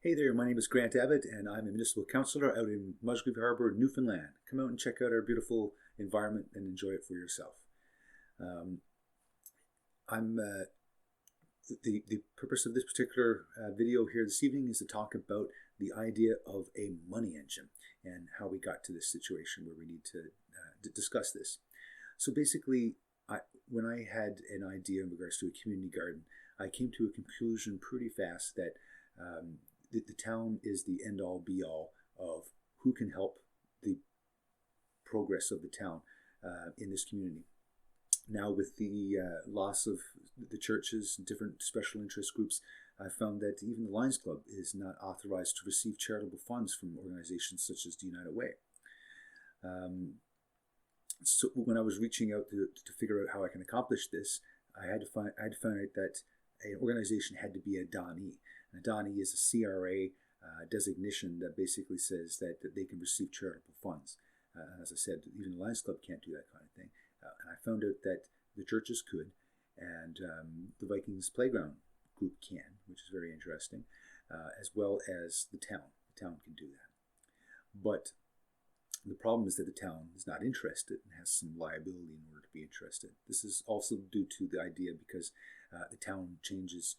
Hey there, my name is Grant Abbott, and I'm a municipal councillor out in Musgrave Harbour, Newfoundland. Come out and check out our beautiful environment and enjoy it for yourself. Um, I'm the purpose of this particular video here this evening is to talk about the idea of a money engine and how we got to this situation where we need to discuss this. So basically, when I had an idea in regards to a community garden, I came to a conclusion pretty fast that the town is the end-all be-all of who can help the progress of the town in this community. Now, with the loss of the churches and different special interest groups, I found that even the Lions Club is not authorized to receive charitable funds from organizations such as the United Way. So when I was reaching out to figure out how I can accomplish this, I had to find out that an organization had to be a Donee. And a Donee is a CRA designation that basically says that they can receive charitable funds. As I said, even the Lions Club can't do that kind of thing. And I found out that the churches could, and the Vikings Playground group can, which is very interesting, as well as the town. The town can do that. But the problem is that the town is not interested and has some liability in order to be interested. This is also due to the idea because the town changes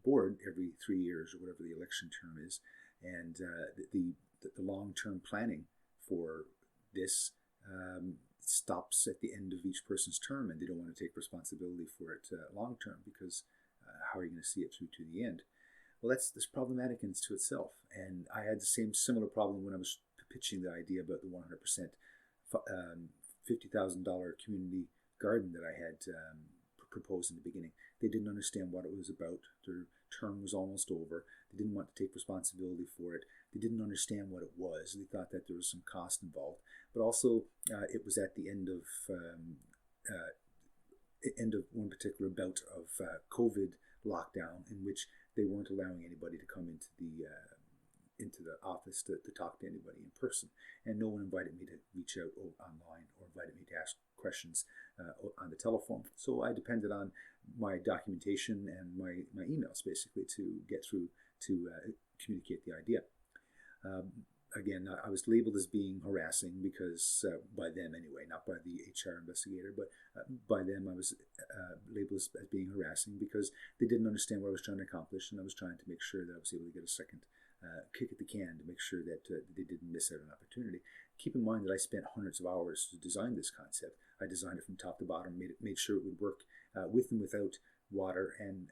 board every 3 years or whatever the election term is, and the long-term planning for this stops at the end of each person's term, and they don't want to take responsibility for it long-term because how are you going to see it through to the end? Well, that's problematic in to itself, and I had the similar problem when I was pitching the idea about the 100% $50,000 community garden that I had proposed in the beginning. They didn't understand what it was about. Their term was almost over. They didn't want to take responsibility for it. They didn't understand what it was. They thought that there was some cost involved. But also, it was at the end of one particular bout of COVID lockdown, in which they weren't allowing anybody to come into the office to talk to anybody in person, and no one invited me to reach out online or invited me to ask questions on the telephone. So I depended on my documentation and my emails basically to get through to communicate the idea. Again, I was labeled as being harassing because, by them anyway, not by the HR investigator, but by them I was labeled as being harassing because they didn't understand what I was trying to accomplish, and I was trying to make sure that I was able to get a second kick at the can to make sure that they didn't miss out on an opportunity. Keep in mind that I spent hundreds of hours to design this concept. I designed it from top to bottom, made sure it would work with and without water, and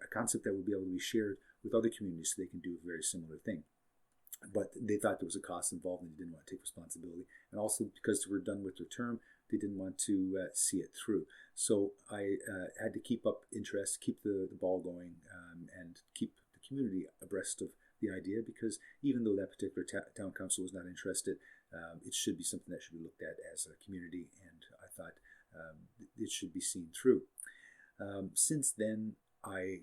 a concept that would be able to be shared with other communities so they can do a very similar thing. But they thought there was a cost involved and they didn't want to take responsibility. And also because they were done with their term, they didn't want to see it through. So I had to keep up interest, keep the ball going, and keep the community abreast of the idea, because even though that particular town council was not interested, it should be something that should be looked at as a community, and I thought it should be seen through. Since then, I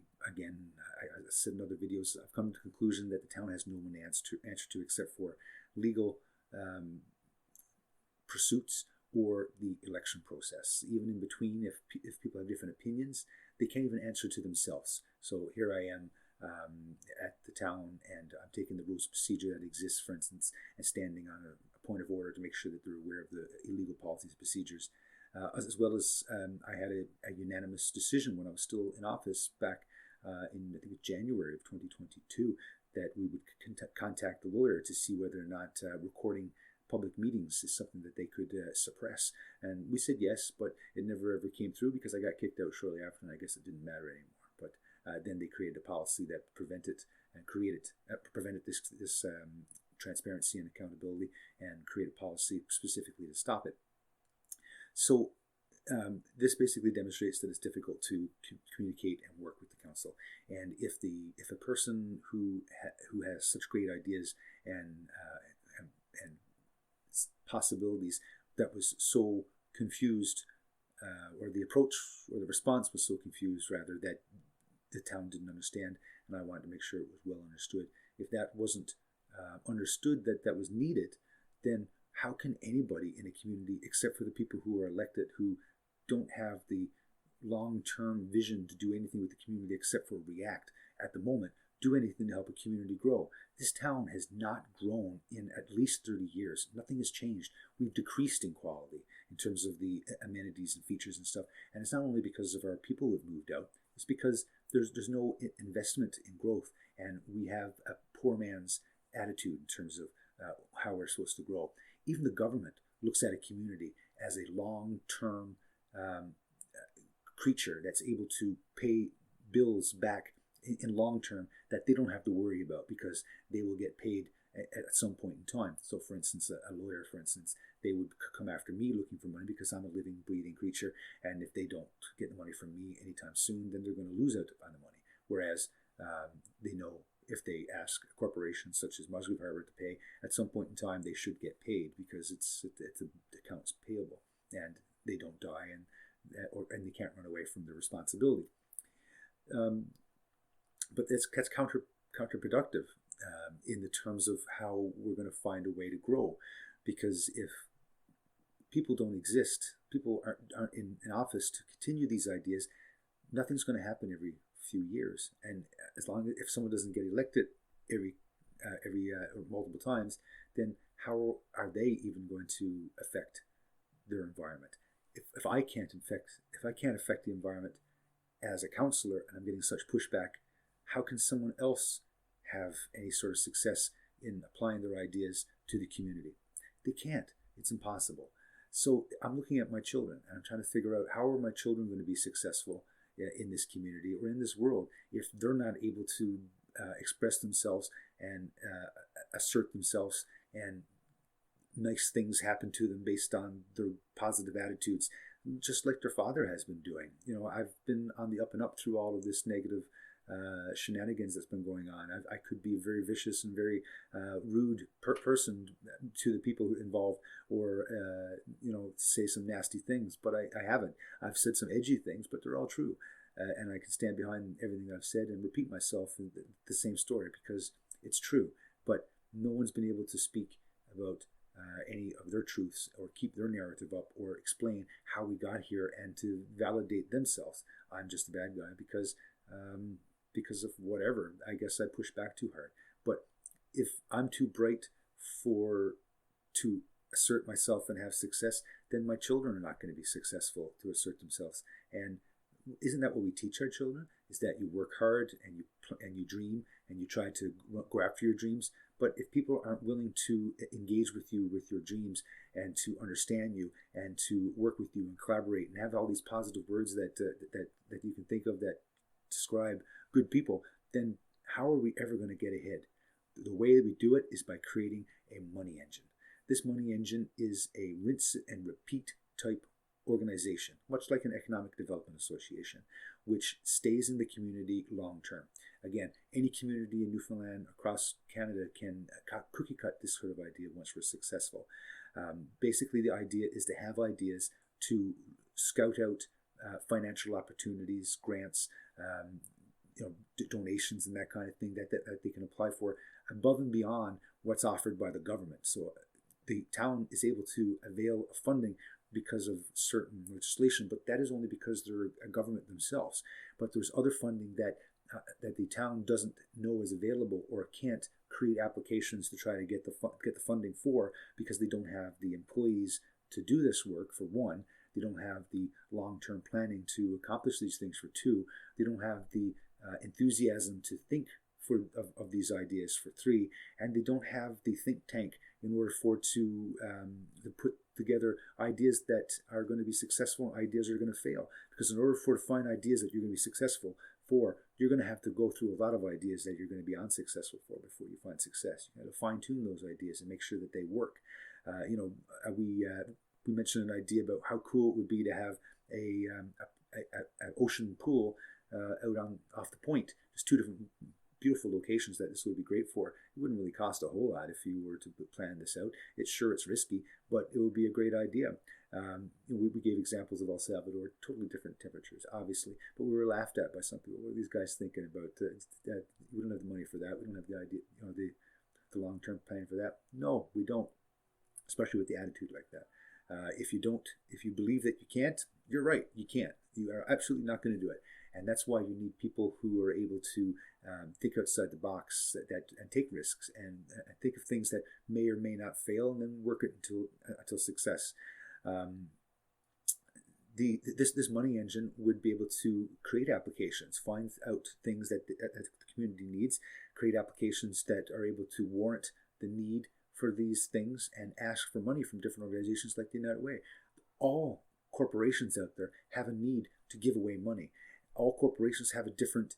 said in other videos, I've come to the conclusion that the town has no one to answer to except for legal pursuits or the election process. Even in between, if people have different opinions, they can't even answer to themselves. So here I am at the town, and I'm taking the rules of procedure that exists, for instance, and standing on a point of order to make sure that they're aware of the illegal policies and procedures. As well as I had a unanimous decision when I was still in office back in, I think it was January of 2022, that we would contact the lawyer to see whether or not recording public meetings is something that they could suppress. And we said yes, but it never ever came through because I got kicked out shortly after, and I guess it didn't matter anymore. But then they created a policy that prevented this transparency and accountability, and created a policy specifically to stop it. So this basically demonstrates that it's difficult to communicate and work with the council. And if a person who has such great ideas and possibilities that was so confused, or the approach or the response was so confused rather, that the town didn't understand, and I wanted to make sure it was well understood. If that wasn't understood, that was needed, then how can anybody in a community, except for the people who are elected, who don't have the long-term vision to do anything with the community except for react at the moment, do anything to help a community grow. This town has not grown in at least 30 years. Nothing has changed. We've decreased in quality in terms of the amenities and features and stuff. And it's not only because of our people who have moved out, it's because there's no investment in growth. And we have a poor man's attitude in terms of how we're supposed to grow. Even the government looks at a community as a long-term creature that's able to pay bills back in long term that they don't have to worry about because they will get paid at some point in time. So for instance, a lawyer, for instance, they would come after me looking for money because I'm a living, breathing creature, and if they don't get the money from me anytime soon, then they're going to lose out on the money. Whereas they know if they ask corporations such as Musgrave Harbour to pay, at some point in time they should get paid because it's accounts payable, and they don't die and they can't run away from their responsibility. But that's counterproductive in the terms of how we're going to find a way to grow, because if people don't exist, people aren't in office to continue these ideas, nothing's going to happen every few years. And as long as if someone doesn't get elected every multiple times, then how are they even going to affect their environment? If I can't affect the environment as a councillor and I'm getting such pushback, how can someone else have any sort of success in applying their ideas to the community? They can't. It's impossible. So I'm looking at my children and I'm trying to figure out how are my children going to be successful in this community or in this world if they're not able to express themselves and assert themselves, and nice things happen to them based on their positive attitudes, just like their father has been doing. I've been on the up and up through all of this negative shenanigans that's been going on. I could be a very vicious and very rude person to the people involved, or say some nasty things, but I haven't. I've said some edgy things, but they're all true, and I can stand behind everything I've said and repeat myself in the same story because it's true. But no one's been able to speak about any of their truths or keep their narrative up or explain how we got here and to validate themselves. I'm just a bad guy because of whatever. I guess I push back too hard. But if I'm too bright to assert myself and have success, then my children are not going to be successful to assert themselves. And isn't that what we teach our children? Is that you work hard and you dream and you try to go after your dreams. But if people aren't willing to engage with you with your dreams and to understand you and to work with you and collaborate and have all these positive words that you can think of that describe good people, then how are we ever going to get ahead? The way that we do it is by creating a money engine. This money engine is a rinse and repeat type organization, much like an economic development association, which stays in the community long term. Again, any community in Newfoundland, across Canada, can cookie cut this sort of idea once we're successful. Basically, the idea is to have ideas to scout out financial opportunities, grants, donations and that kind of thing that they can apply for above and beyond what's offered by the government. So the town is able to avail of funding because of certain legislation, but that is only because they're a government themselves. But there's other funding that the town doesn't know is available or can't create applications to try to get the funding for because they don't have the employees to do this work, for one. They don't have the long-term planning to accomplish these things, for two. They don't have the enthusiasm to think of these ideas, for three. And they don't have the think tank in order to put together ideas that are going to be successful and ideas that are going to fail. Because in order to find ideas that you're going to be successful for, you're going to have to go through a lot of ideas that you're going to be unsuccessful for before you find success. You got to fine-tune those ideas and make sure that they work. We mentioned an idea about how cool it would be to have an ocean pool out off the point. Just two different beautiful locations that this would be great for. It wouldn't really cost a whole lot if you were to plan this out. It's risky, but it would be a great idea. We gave examples of El Salvador, totally different temperatures, obviously, but we were laughed at by some people. What are these guys thinking about? We don't have the money for that. We don't have the idea, the long-term plan for that. No, we don't, especially with the attitude like that. If you believe that you can't, you're right, you can't. You are absolutely not going to do it. And that's why you need people who are able to think outside the box and take risks and think of things that may or may not fail, and then work it until success. This money engine would be able to create applications, find out things that the community needs, create applications that are able to warrant the need for these things, and ask for money from different organizations like the United Way. All corporations out there have a need to give away money. All corporations have a different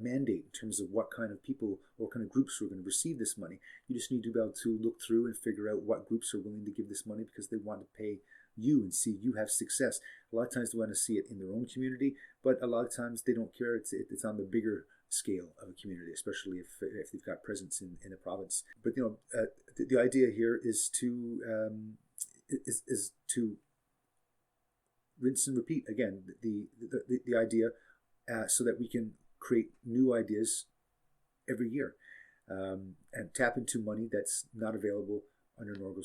mandate in terms of what kind of people or what kind of groups are going to receive this money. You just need to be able to look through and figure out what groups are willing to give this money because they want to pay you and see you have success. A lot of times they want to see it in their own community, but a lot of times they don't care. It's on the bigger scale of a community, especially if they've got presence in a province. But the idea here is to rinse and repeat again the idea, so that we can create new ideas every year, and tap into money that's not available under normal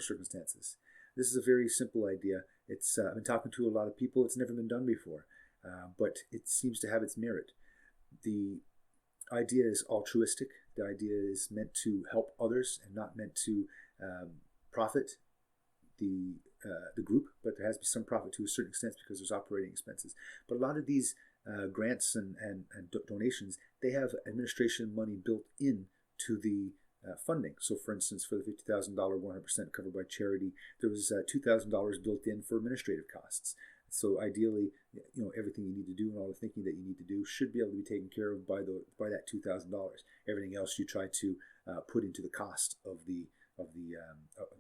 circumstances. This is a very simple idea. I've been talking to a lot of people. It's never been done before, but it seems to have its merit. The idea is altruistic. The idea is meant to help others and not meant to profit the group, but there has to be some profit to a certain extent because there's operating expenses. But a lot of these grants and donations, they have administration money built in to the funding. So for instance, for the $50,000 100% covered by charity, there was $2,000 built in for administrative costs. So ideally, everything you need to do and all the thinking that you need to do should be able to be taken care of by that $2,000. Everything else you try to put into the cost of the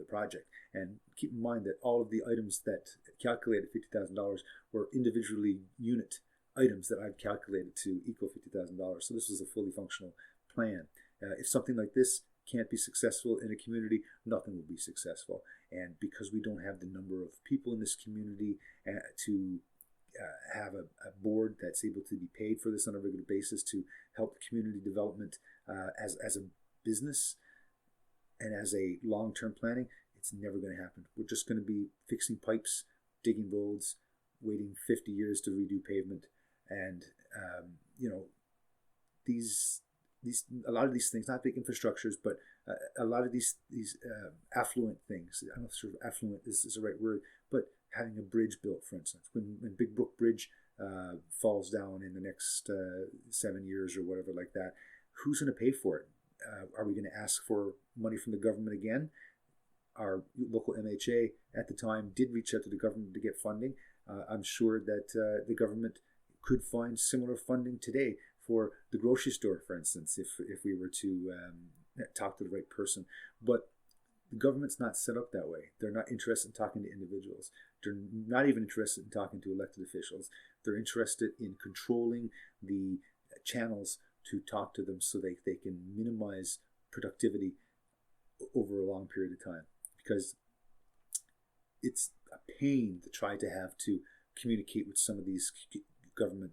project. And keep in mind that all of the items that calculated $50,000 were individually unit items that I've calculated to equal $50,000. So this was a fully functional plan. If something like this can't be successful in a community, nothing will be successful. And because we don't have the number of people in this community to have a board that's able to be paid for this on a regular basis to help community development as a business and as a long-term planning, it's never going to happen. We're just going to be fixing pipes, digging roads, waiting 50 years to redo pavement, and a lot of these things, not big infrastructures, but a lot of these affluent things. I'm not sure if affluent is the right word, but having a bridge built, for instance, when Big Brook Bridge falls down in the next 7 years or whatever like that, who's going to pay for it? Are we going to ask for money from the government again? Our local MHA at the time did reach out to the government to get funding. I'm sure that the government could find similar funding today for the grocery store, for instance, if we were to talk to the right person. But the government's not set up that way. They're not interested in talking to individuals. They're not even interested in talking to elected officials. They're interested in controlling the channels to talk to them so they can minimize productivity over a long period of time, because it's a pain to try to have to communicate with some of these government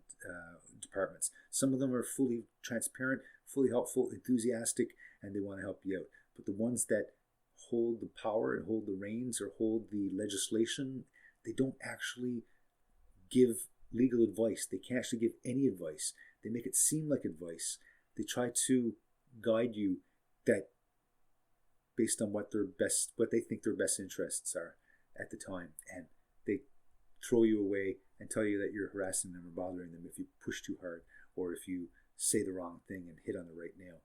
departments. Some of them are fully transparent, fully helpful, enthusiastic, and they want to help you out. But the ones that hold the power and hold the reins or hold the legislation, they don't actually give legal advice. They can't actually give any advice. They make it seem like advice. They try to guide you that based on what they think their best interests are at the time, and they throw you away and tell you that you're harassing them or bothering them if you push too hard or if you say the wrong thing and hit on the right nail.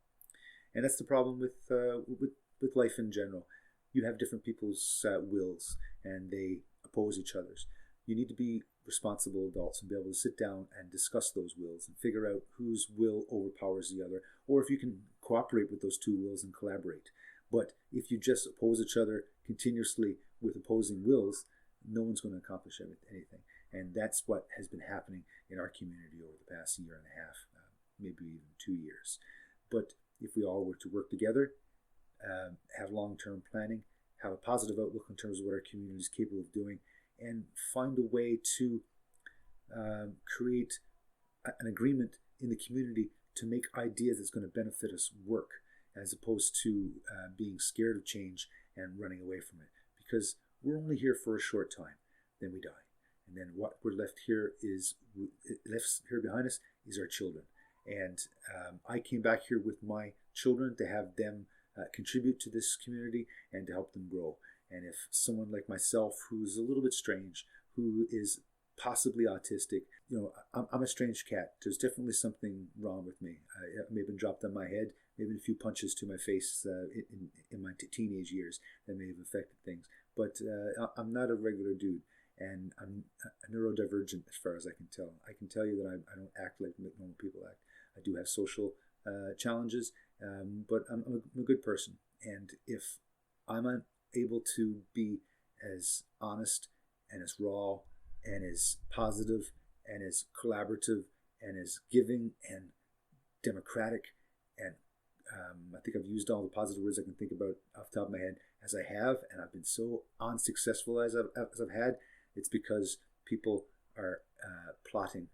And that's the problem with life in general. You have different people's wills, and they oppose each other's. You need to be responsible adults and be able to sit down and discuss those wills and figure out whose will overpowers the other, or if you can cooperate with those two wills and collaborate. But if you just oppose each other continuously with opposing wills, no one's going to accomplish anything. And that's what has been happening in our community over the past year and a half, maybe even 2 years. But if we all were to work together, have long-term planning, have a positive outlook in terms of what our community is capable of doing, and find a way to create an agreement in the community to make ideas that's going to benefit us work, as opposed to being scared of change and running away from it. Because we're only here for a short time, then we die. And then what we're left here behind us is our children. And I came back here with my children to have them contribute to this community and to help them grow. And if someone like myself, who's a little bit strange, who is possibly autistic, I'm a strange cat. There's definitely something wrong with me. I may have been dropped on my head, maybe a few punches to my face in my teenage years that may have affected things. But I'm not a regular dude, and I'm neurodivergent as far as I can tell. I can tell you that I don't act like normal people act. I do have social challenges, but I'm a good person. And if I'm able to be as honest and as raw and as positive and as collaborative and as giving and democratic, and I think I've used all the positive words I can think about off the top of my head as I have, and I've been so unsuccessful as I've had, it's because people are plotting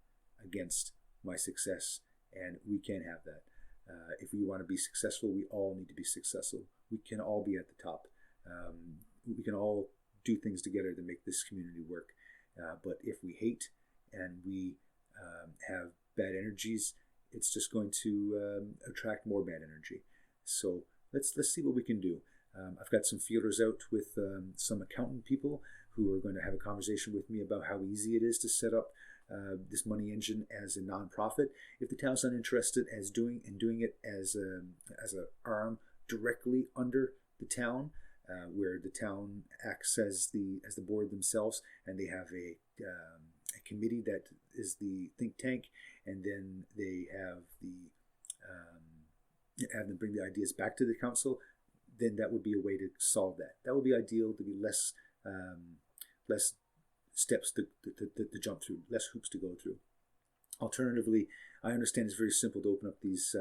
against my success, and we can't have that. If we want to be successful, we all need to be successful. We can all be at the top. We can all do things together to make this community work. But if we hate and we have bad energies, it's just going to attract more bad energy. So let's see what we can do. I've got some feelers out with some accountant people who are going to have a conversation with me about how easy it is to set up this money engine as a nonprofit. If the town's not interested as doing it as a arm directly under the town, where the town acts as the board themselves, and they have a committee that is the think tank, and then they have them bring the ideas back to the council, then that would be a way to solve that. That would be ideal, to be less steps to jump through, less hoops to go through. Alternatively, I understand it's very simple to open up these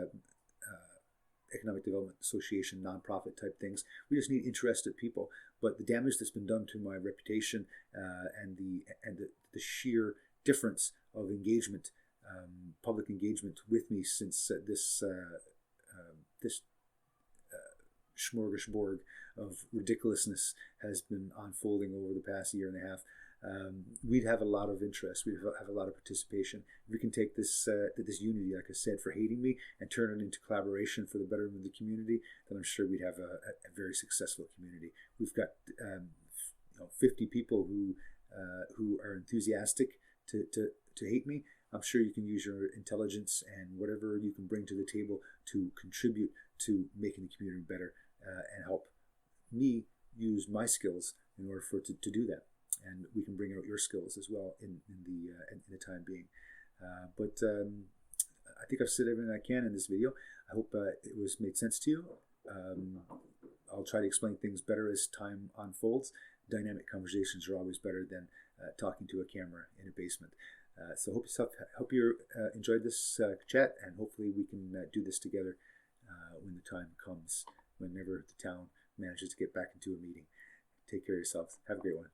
economic development association, nonprofit type things. We just need interested people. But the damage that's been done to my reputation and the sheer difference of engagement, public engagement with me since this smorgasbord of ridiculousness has been unfolding over the past year and a half, we'd have a lot of interest. We'd have a lot of participation. If we can take this unity, like I said, for hating me, and turn it into collaboration for the betterment of the community, then I'm sure we'd have a very successful community. We've got 50 people who are enthusiastic to hate me. I'm sure you can use your intelligence and whatever you can bring to the table to contribute to making the community better, and help me use my skills in order for it to do that. And we can bring out your skills as well in the time being. But I think I've said everything I can in this video. I hope it was made sense to you. I'll try to explain things better as time unfolds. Dynamic conversations are always better than talking to a camera in a basement. So hope you enjoyed this chat, and hopefully we can do this together when the time comes, whenever the town manages to get back into a meeting. Take care of yourselves. Have a great one.